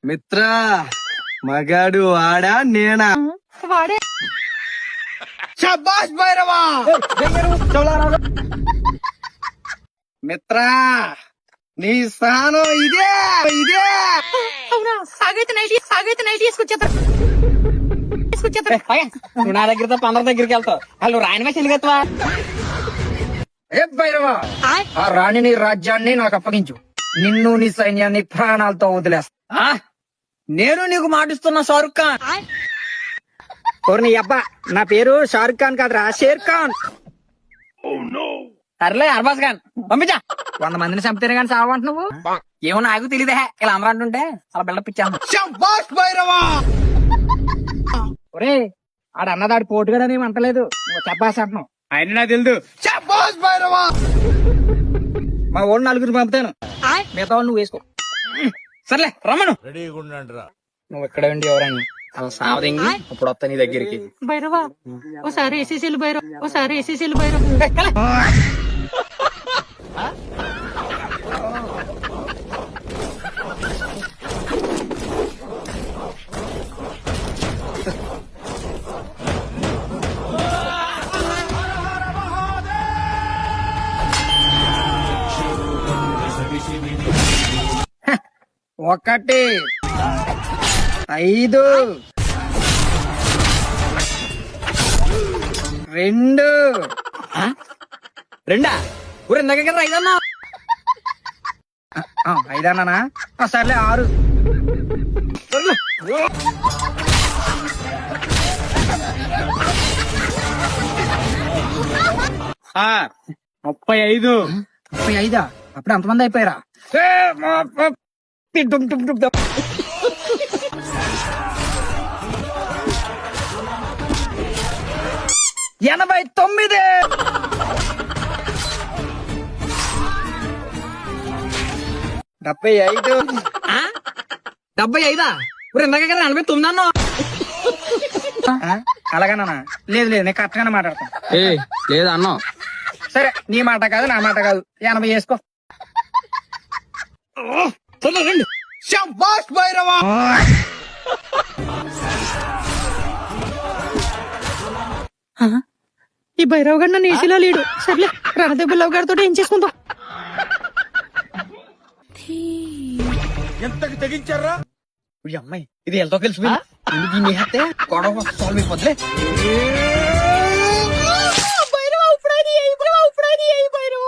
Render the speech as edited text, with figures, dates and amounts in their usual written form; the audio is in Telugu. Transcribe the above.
మిత్రా మగాడు వాడా నేనా? వాడే. శబాష్ భైరవా. మిత్రా నీ స్థానం ఇదే ఇదే. అవునా? సాగైతే నైట్ తీసుకొచ్చేస్తారు. నువ్వు నా దగ్గరతో అందరి దగ్గరికి వెళ్తావు. వాళ్ళు రాయనమే చెల్లిగెత్తవా? ఏ భైరవా, ఆ రాణిని రాజ్యాన్ని నాకు అప్పగించు. నిన్ను నీ సైన్యాన్ని ప్రాణాలతో వదిలేస్తా. నేను నీకు మాటిస్తున్నా షారుఖ్ ఖాన్. నీ అబ్బా, నా పేరు షారుఖ్ ఖాన్ కాదురా, షేర్ ఖాన్. సర్లే అర్బాజ్ ఖాన్ పంపించా. 100 మందిని చంపితేనే కానీ సావంట నువ్వు. ఏమో నాకు తెలియదే, ఇలా అందరూ అంటుంటే అలా బిల్డప్ ఇచ్చాను. శబాష్ భైరవా. ఒరే ఆడ అన్నదాడి పోటుగాడని అంటలేదు, చెప్పాసి అంటున్నావు. ఆయన నాకు తెలుదు. శబాష్ భైరవా. మా ఓడి 4 పంపుతాను, మిగతా వాళ్ళు నువ్వు వేసుకో. సర్లే రమ్మను. నువ్వు ఇక్కడ ఉండి ఎవరని అలా సావదంగి ఇప్పుడు వస్తా నీ దగ్గరికి. భైరవా ఓసారి ఎస్ఎస్ఎల్ భైరవ్. ఒకటి 5 2 రెండా? ఊరు ఇందాక కదా 5 అన్నా. 5 అన్నానా? సర్లే 6. 35. 35 అప్పుడు అంతమంది అయిపోయారా? 89. 75. 75. ఊరు ఇందాక కదా 49 అన్నా. అలాగన్నా? లేదు నేను కరెక్ట్ గానే మాట్లాడతాను. లేదు అన్నా. సరే నీ మాట కాదు నా మాట కాదు, 80 వేసుకో. రండి. శబాష్ భైరవా. ఈ భైరవ్ గారు నన్ను ఏసీలో లేడు. సర్లే రణదేవులవ్ గారితో ఏం చేసుకుందాం. ఎంతకు తెగించారా? అమ్మాయి ఇది ఎంతో కలిసిపోయింది. దీన్ని హత్తే గొడవ సాల్వ్ అయిపోద్దిలే. భైరవ ఇప్పుడు అది భైరవ.